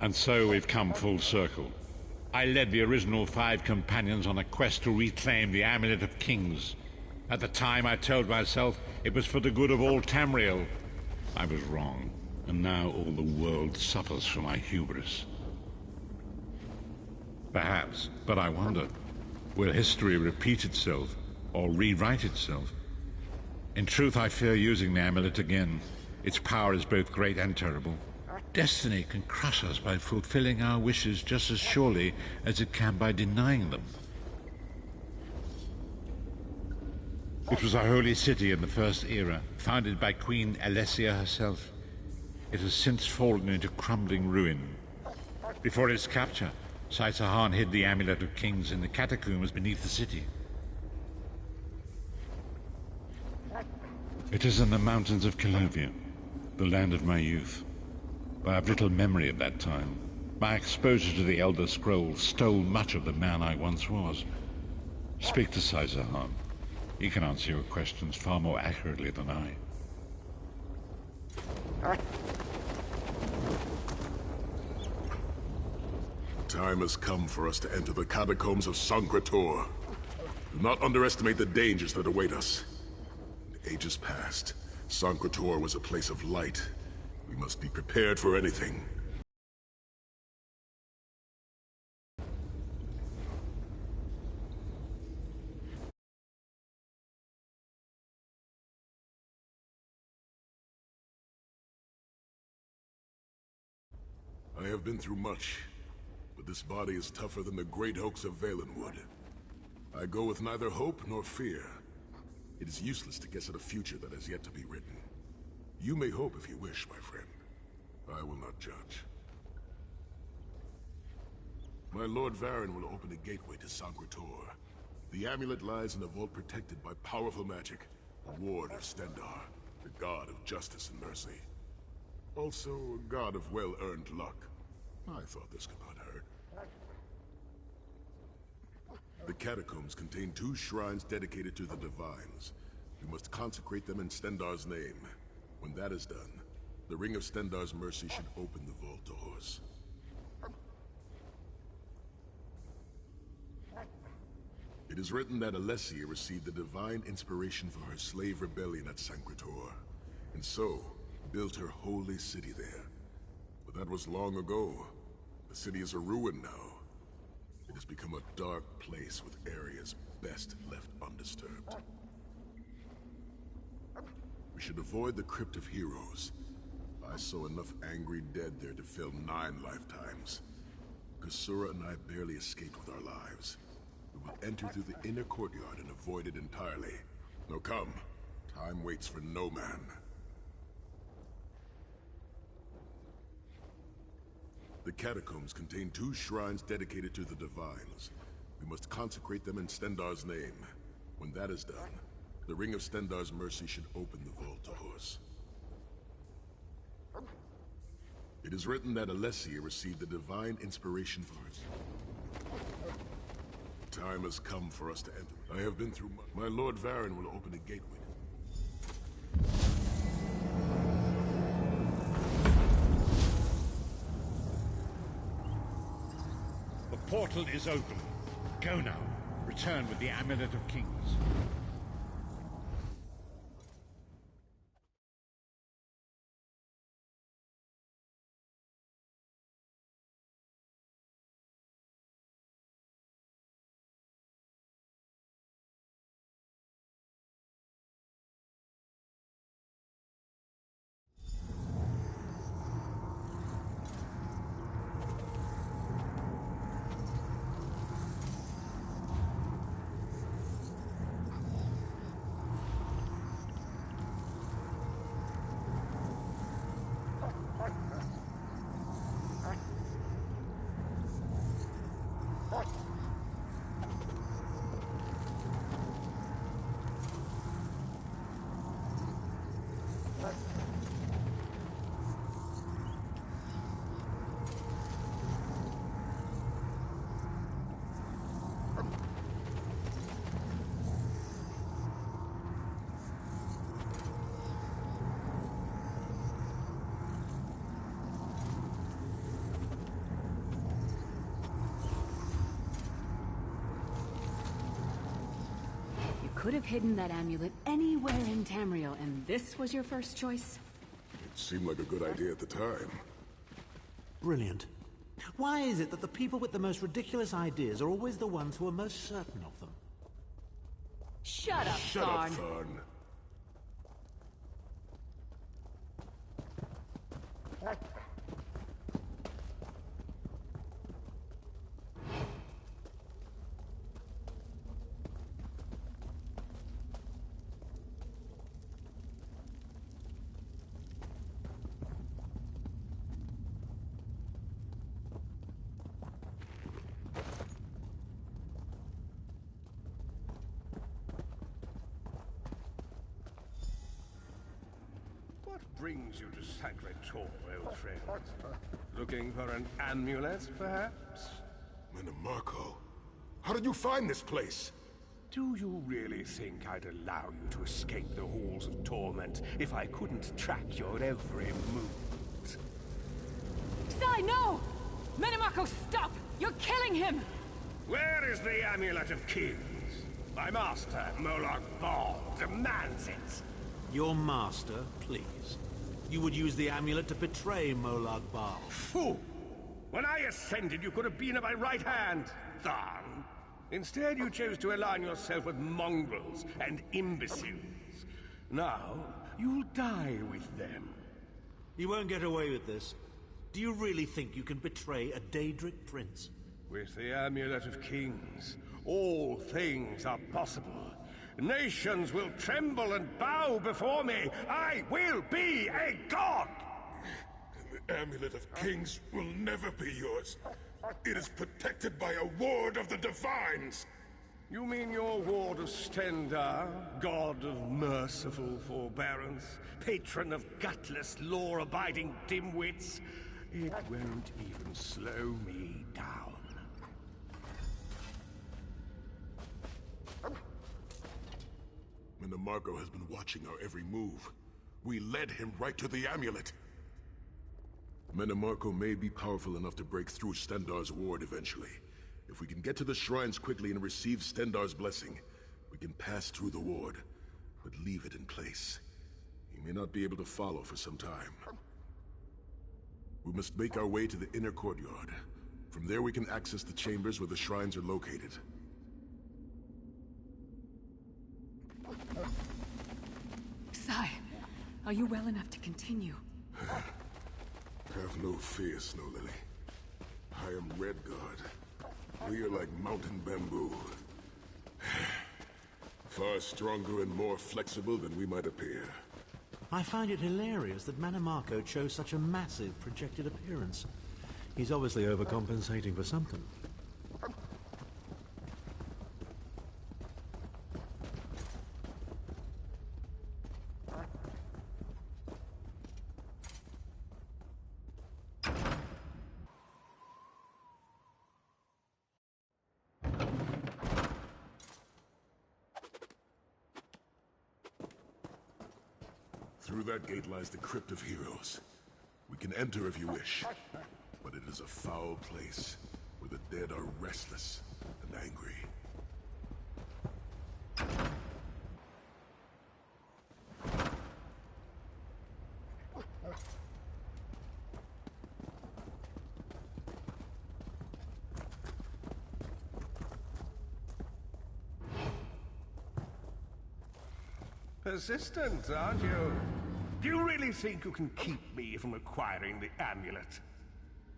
And so we've come full circle. I led the original 5 companions on a quest to reclaim the Amulet of Kings. At the time, I told myself it was for the good of all Tamriel. I was wrong, and now all the world suffers from my hubris. Perhaps, but I wonder, will history repeat itself, or rewrite itself? In truth, I fear using the amulet again. Its power is both great and terrible. Destiny can crush us by fulfilling our wishes just as surely as it can by denying them. It was a holy city in the First Era, founded by Queen Alessia herself. It has since fallen into crumbling ruin. Before its capture, Saitsahan hid the Amulet of Kings in the catacombs beneath the city. It is in the mountains of Kilovia, the land of my youth. I have little memory of that time. My exposure to the Elder Scrolls stole much of the man I once was. Speak to Saitsahan. He can answer your questions far more accurately than I. Time has come for us to enter the catacombs of SACRE. Do not underestimate the dangers that await us. In ages past, SACRE was a place of light. We must be prepared for anything. I have been through much, but this body is tougher than the great oaks of Valenwood. I go with neither hope nor fear. It is useless to guess at a future that has yet to be written. You may hope if you wish, my friend. I will not judge. My Lord Varen will open a gateway to SACRE. The amulet lies in a vault protected by powerful magic, a ward of Stendarr, the god of justice and mercy. Also, a god of well-earned luck. I thought this could not hurt. The catacombs contain 2 shrines dedicated to the Divines. We must consecrate them in Stendarr's name. When that is done, the Ring of Stendarr's mercy should open the vault doors. It is written that Alessia received the divine inspiration for her slave rebellion at SACRE, and so built her holy city there. But that was long ago. The city is a ruin now. It has become a dark place with areas best left undisturbed. We should avoid the Crypt of Heroes. I saw enough angry dead there to fill 9 lifetimes. Kasura and I barely escaped with our lives. We will enter through the inner courtyard and avoid it entirely. Now come. Time waits for no man. The catacombs contain 2 shrines dedicated to the Divines. We must consecrate them in Stendarr's name. When that is done, the Ring of Stendarr's mercy should open the vault doors. It is written that Alessia received the divine inspiration for her. Time has come for us to enter. I have been through much. My Lord Varen will open a gateway. The portal is open. Go now. Return with the Amulet of Kings. could have hidden that amulet anywhere in Tamriel, and this was your first choice? It seemed like a good idea at the time. Brilliant. Why is it that the people with the most ridiculous ideas are always the ones who are most certain of them? Shut up, Shut up, Thorn. Thorn. What brings you to SACRE TOR, old friend? Looking for an amulet, perhaps? Marco, how did you find this place? Do you really think I'd allow you to escape the halls of torment if I couldn't track your every move? Sai, no! Marco, stop! You're killing him! Where is the Amulet of Kings? My master, Molag Bal, demands it. Your master, please. You would use the amulet to betray Molag Bal. Fool! When I ascended, you could have been at my right hand, Tharn. Instead, you chose to align yourself with mongrels and imbeciles. Now, you'll die with them. You won't get away with this. Do you really think you can betray a Daedric prince? With the Amulet of Kings, all things are possible. Nations will tremble and bow before me. I will be a god! The Amulet of Kings will never be yours. It is protected by a ward of the Divines. You mean your ward of Stendarr, god of merciful forbearance, patron of gutless, law-abiding dimwits? It won't even slow me down. Marco has been watching our every move. We led him right to the amulet. Marco may be powerful enough to break through Stendarr's ward eventually. If we can get to the shrines quickly and receive Stendarr's blessing, we can pass through the ward, but leave it in place. He may not be able to follow for some time. We must make our way to the inner courtyard. From there we can access the chambers where the shrines are located. Sai, are you well enough to continue? Have no fear, Snow Lily. I am Red God. We are like mountain bamboo. Far stronger and more flexible than we might appear. I find it hilarious that Marco chose such a massive projected appearance. He's obviously overcompensating for something. Through that gate lies the Crypt of Heroes. We can enter if you wish, but it is a foul place where the dead are restless and angry. Persistent, aren't you? Do you really think you can keep me from acquiring the amulet?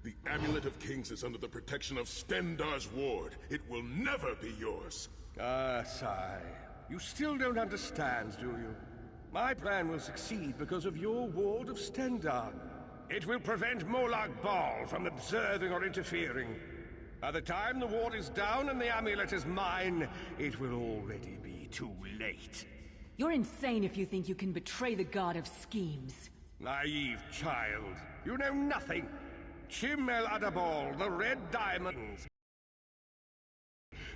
The Amulet of Kings is under the protection of Stendarr's ward. It will never be yours. Ah, Sai. You still don't understand, do you? My plan will succeed because of your ward of Stendarr. It will prevent Molag Bal from observing or interfering. By the time the ward is down and the amulet is mine, it will already be too late. You're insane if you think you can betray the god of schemes. Naive child. You know nothing. Chim El Adabal, the Red Diamond,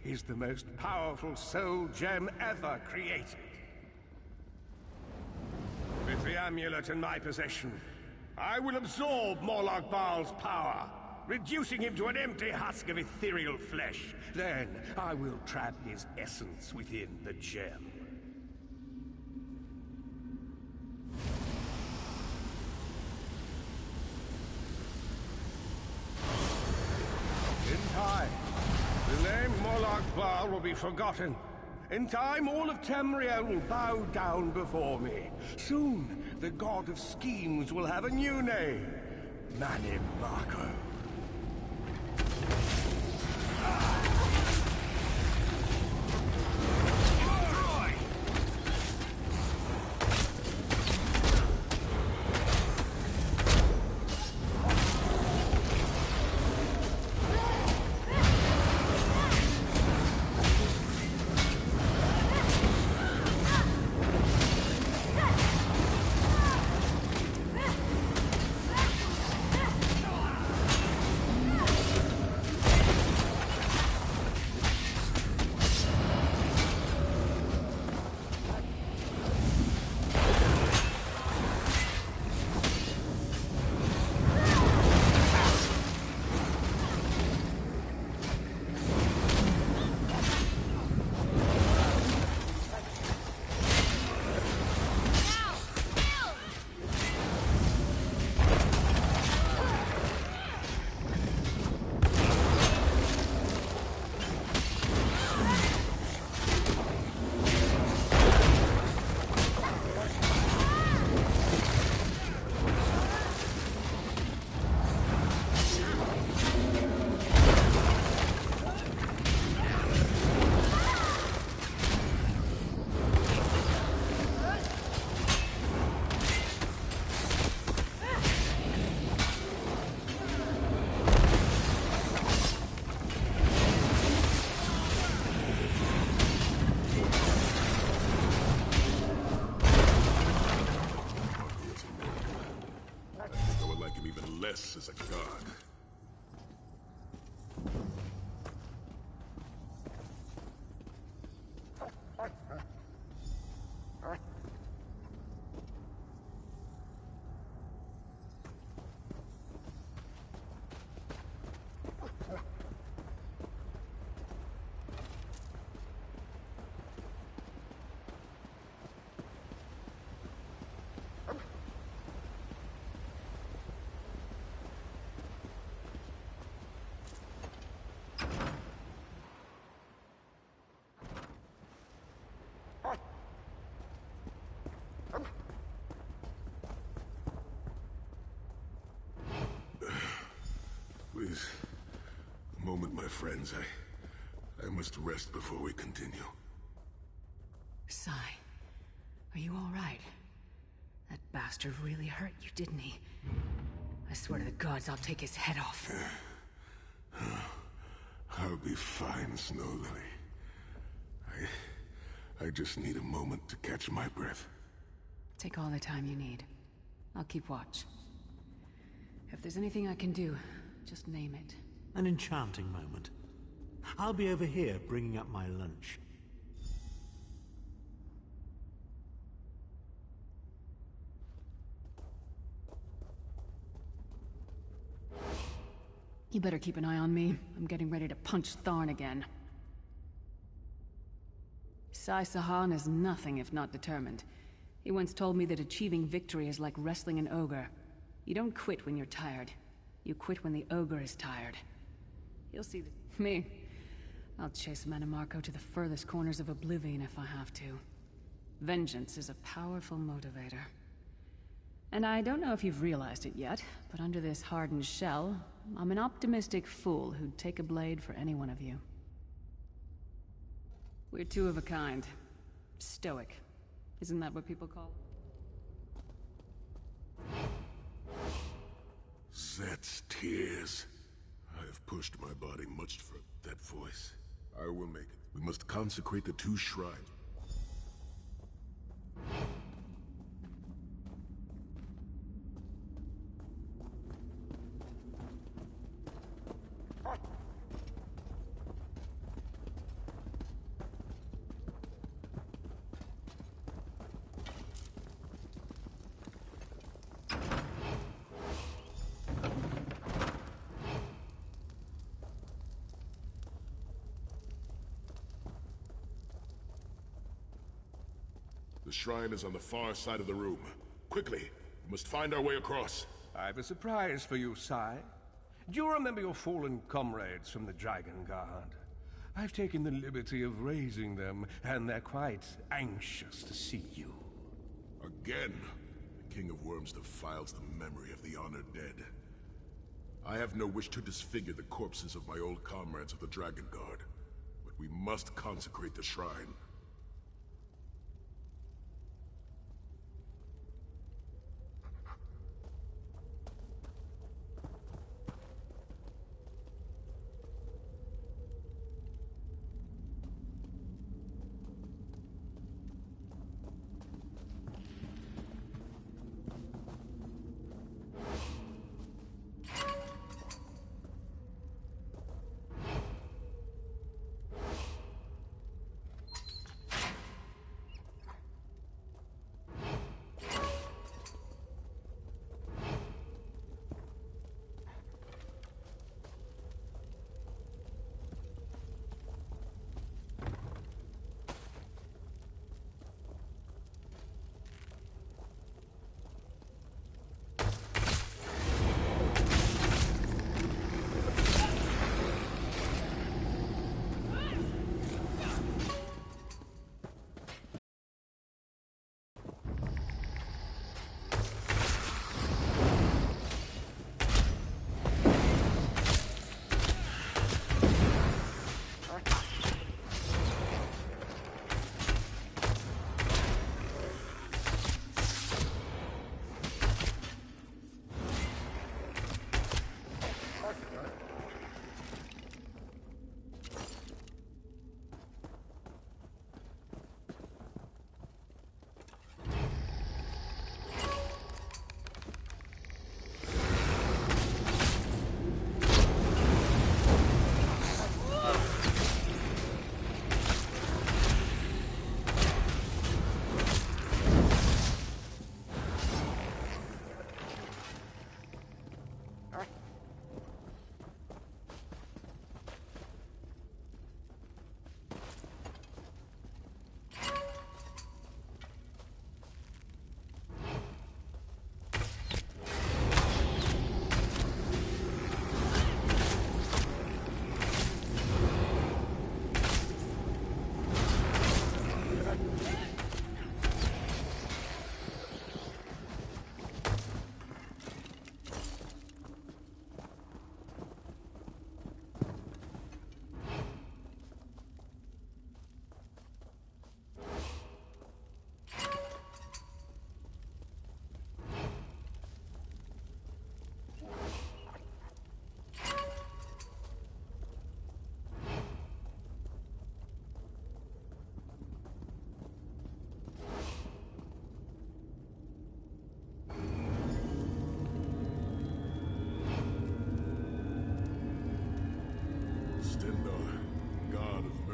is the most powerful soul gem ever created. With the amulet in my possession, I will absorb Molag Bal's power, reducing him to an empty husk of ethereal flesh. Then I will trap his essence within the gem. Molag Bal will be forgotten. In time, all of Tamriel will bow down before me. Soon, the god of schemes will have a new name. Manimarco. As a god. Please, a moment, my friends. I must rest before we continue. Sai, are you all right? That bastard really hurt you, didn't he? I swear to the gods, I'll take his head off. I'll be fine, Snow Lily. I just need a moment to catch my breath. Take all the time you need. I'll keep watch. If there's anything I can do, just name it. An enchanting moment. I'll be over here bringing up my lunch. You better keep an eye on me. I'm getting ready to punch Tharn again. Sai Sahan is nothing if not determined. He once told me that achieving victory is like wrestling an ogre. You don't quit when you're tired. You quit when the ogre is tired. You'll see me. I'll chase Manimarco to the furthest corners of oblivion if I have to. Vengeance is a powerful motivator. And I don't know if you've realized it yet, but under this hardened shell, I'm an optimistic fool who'd take a blade for any one of you. We're two of a kind. Stoic. Isn't that what people call it? Zed's tears. I have pushed my body much for that voice. I will make it. We must consecrate the two shrines. The shrine is on the far side of the room. Quickly, we must find our way across. I've a surprise for you, Sai. Do you remember your fallen comrades from the Dragon Guard? I've taken the liberty of raising them, and they're quite anxious to see you. Again, the King of Worms defiles the memory of the honored dead. I have no wish to disfigure the corpses of my old comrades of the Dragon Guard, but we must consecrate the shrine.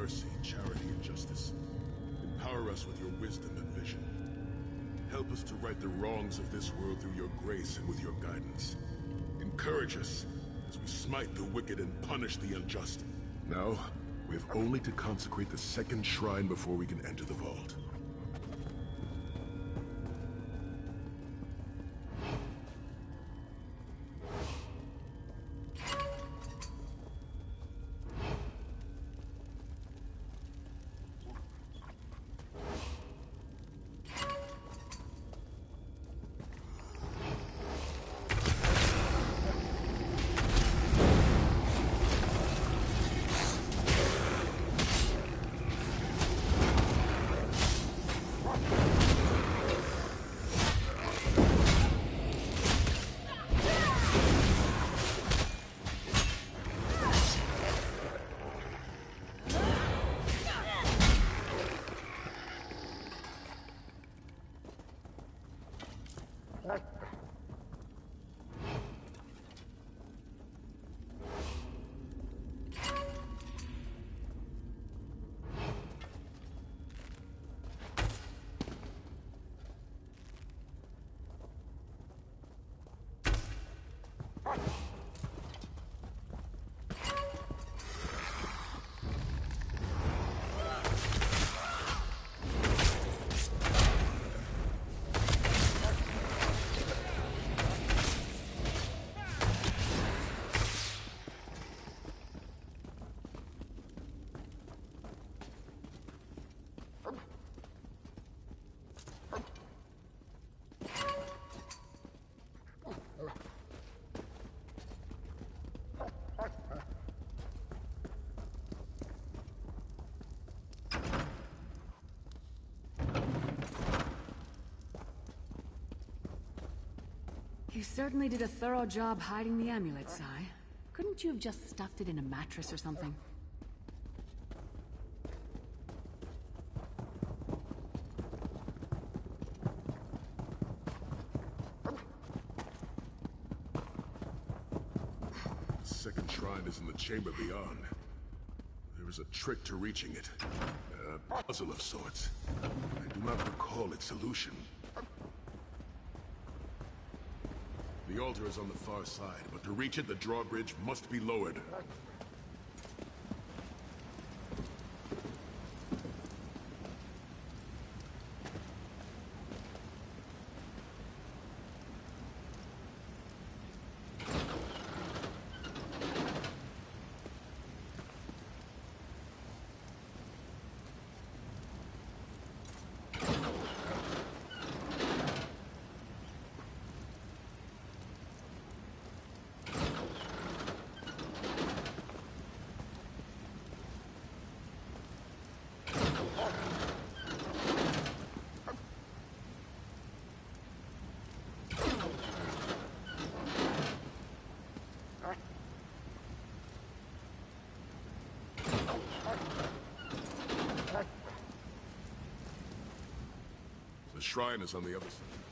mercy, charity, and justice. Empower us with your wisdom and vision. Help us to right the wrongs of this world through your grace and with your guidance. Encourage us as we smite the wicked and punish the unjust. Now, we have only to consecrate the second shrine before we can enter the vault. You certainly did a thorough job hiding the amulet, Sai. Couldn't you have just stuffed it in a mattress or something? The second shrine is in the chamber beyond. There is a trick to reaching it. A puzzle of sorts. I do not recall its solution. The altar is on the far side, but to reach it, the drawbridge must be lowered. The shrine is on the other side.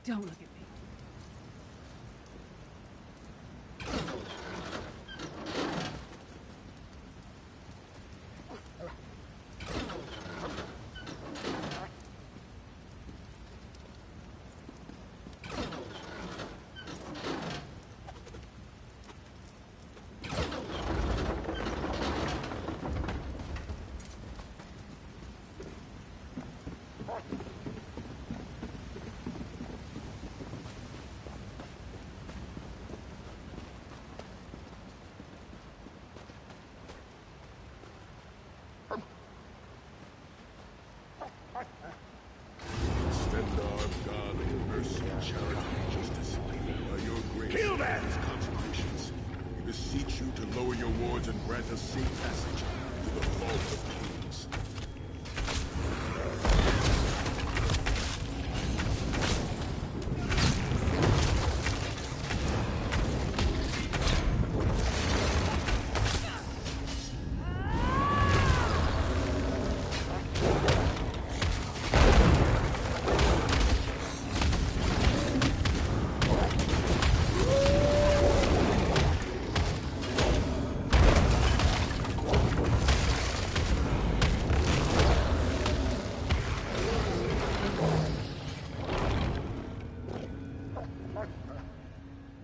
Don't look at me. Stendar, God of mercy, charity, and justice, by your grace, Kill them! and consecrations, we beseech you to lower your wards and grant us safe passage to the vault of kings.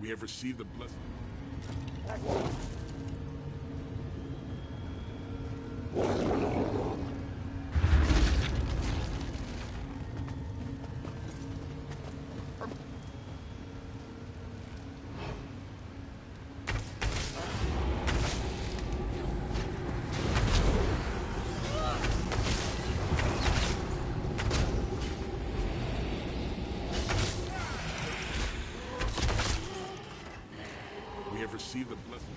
We have received the blessing. We have received the blessing.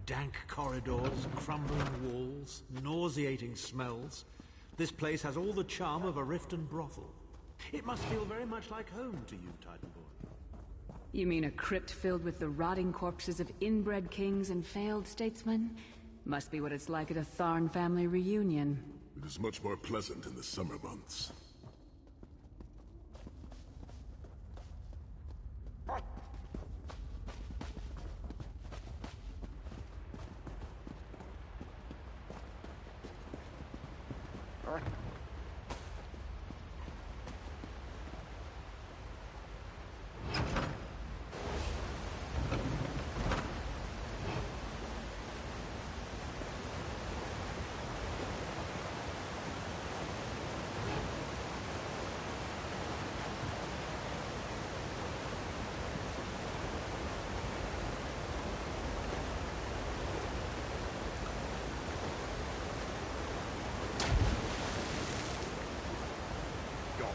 Dank corridors, crumbling walls, nauseating smells. This place has all the charm of a Riften brothel. It must feel very much like home to you, Titanborn. You mean a crypt filled with the rotting corpses of inbred kings and failed statesmen? Must be what it's like at a Tharn family reunion. It is much more pleasant in the summer months.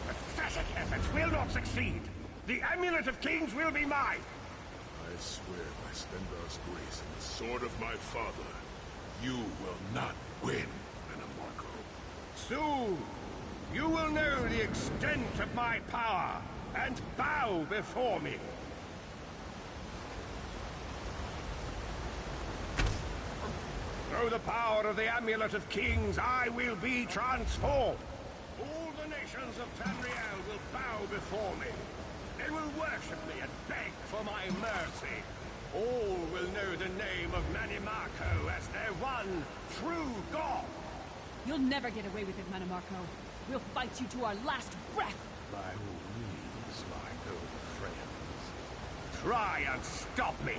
Pathetic efforts will not succeed. The Amulet of Kings will be mine. I swear by Stendar's grace and the sword of my father, you will not win, Anamarco. Soon, you will know the extent of my power and bow before me. Through the power of the Amulet of Kings, I will be transformed. All the nations of Tamriel will bow before me. They will worship me and beg for my mercy. All will know the name of Manimarco as their one true god. You'll never get away with it, Manimarco. We'll fight you to our last breath. By all means, my old friends. Try and stop me.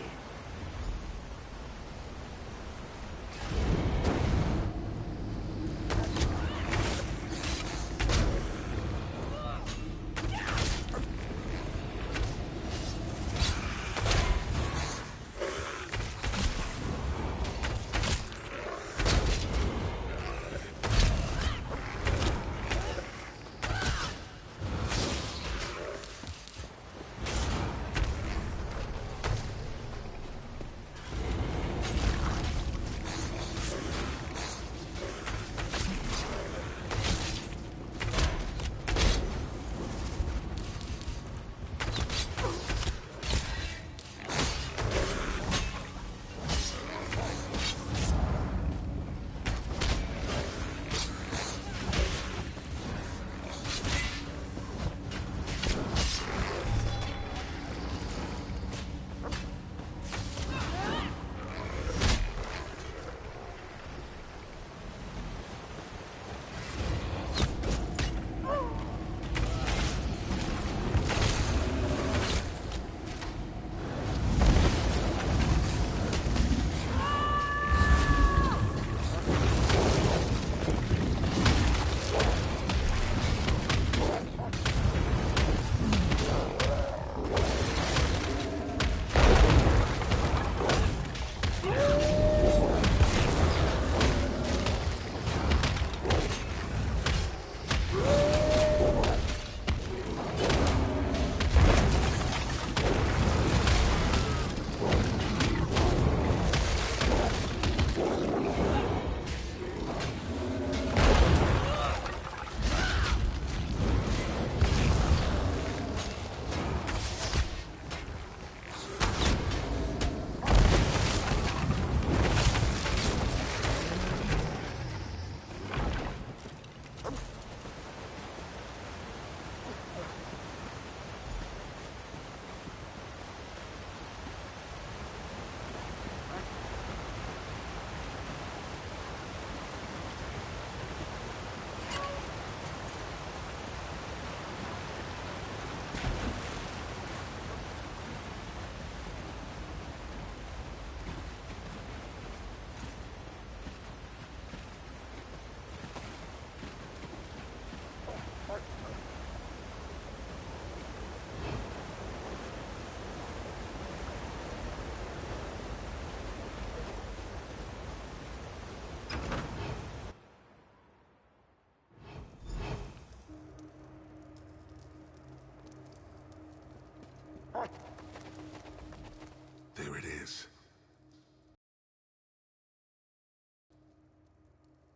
There it is.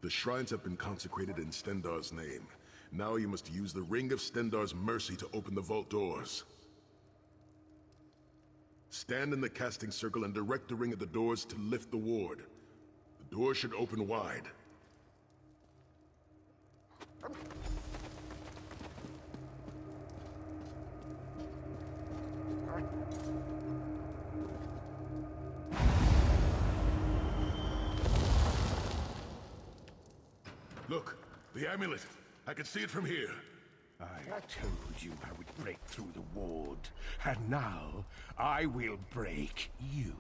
The shrines have been consecrated in Stendarr's name. Now you must use the Ring of Stendarr's mercy to open the vault doors. Stand in the casting circle and direct the ring at the doors to lift the ward. The doors should open wide. Look, the amulet. I can see it from here. I told you I would break through the ward, and now I will break you.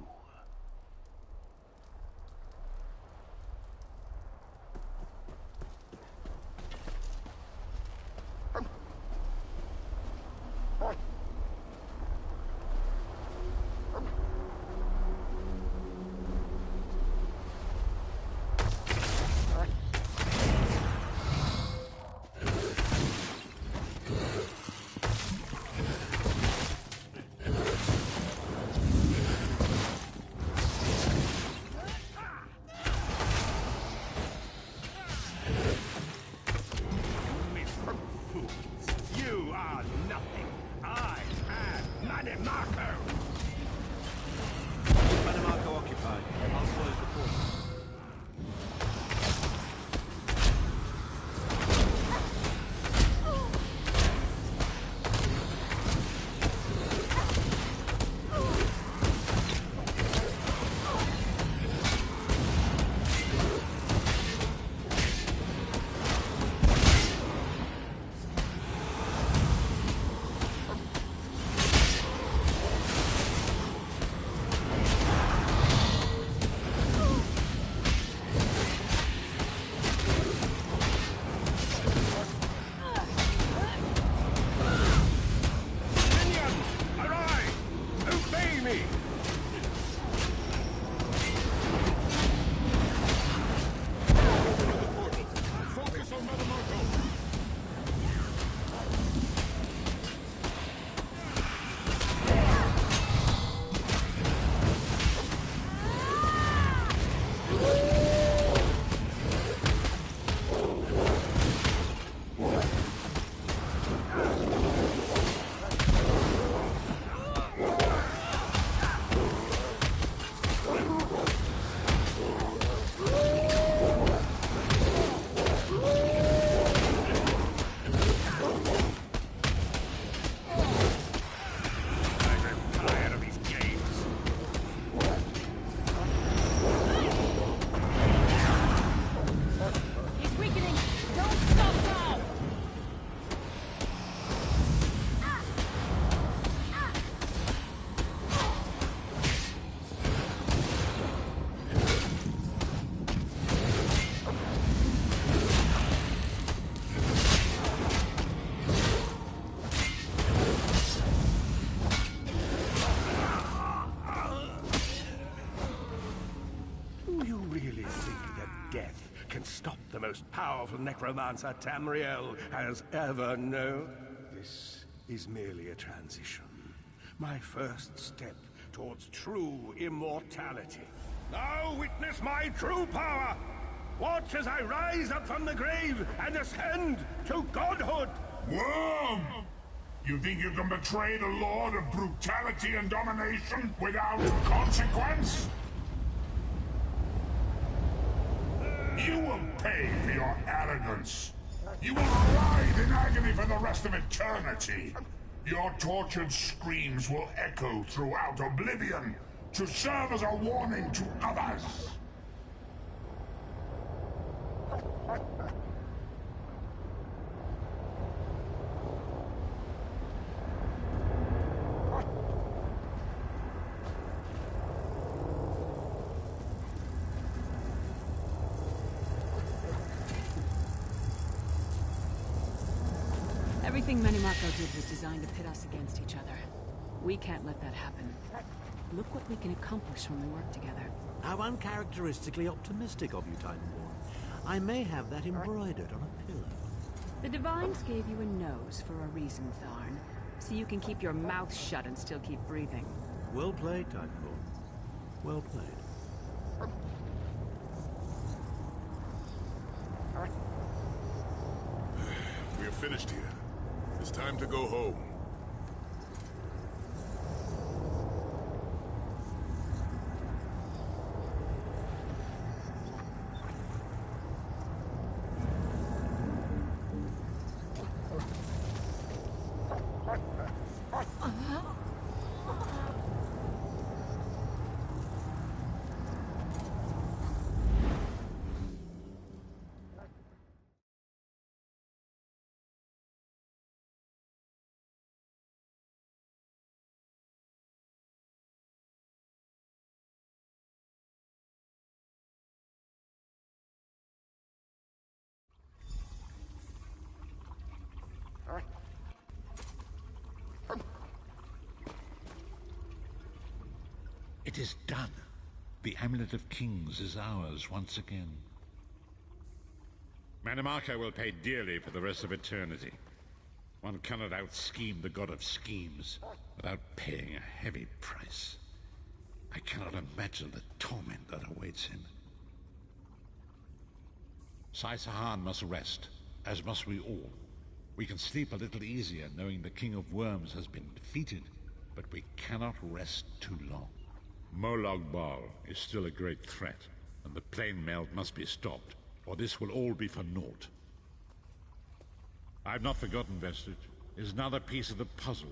Most powerful necromancer Tamriel has ever known. This is merely a transition. My first step towards true immortality. Now witness my true power! Watch as I rise up from the grave and ascend to godhood! Worm! You think you can betray the Lord of brutality and domination without consequence? You will pay for your arrogance. You will writhe in agony for the rest of eternity. Your tortured screams will echo throughout oblivion to serve as a warning to others. Everything Manimarco did was designed to pit us against each other. We can't let that happen. Look what we can accomplish when we work together. How uncharacteristically optimistic of you, Titanborn. I may have that embroidered on a pillow. The Divines gave you a nose for a reason, Tharn. So you can keep your mouth shut and still keep breathing. Well played, Titanfall. Well played. We're finished here. It's time to go home. It is done. The Amulet of Kings is ours once again. Manamaka will pay dearly for the rest of eternity. One cannot out-scheme the god of schemes without paying a heavy price. I cannot imagine the torment that awaits him. Sahan must rest, as must we all. We can sleep a little easier knowing the King of Worms has been defeated, but we cannot rest too long. Molag Bal is still a great threat, and the plane melt must be stopped, or this will all be for naught. I've not forgotten Vestige. It is another piece of the puzzle.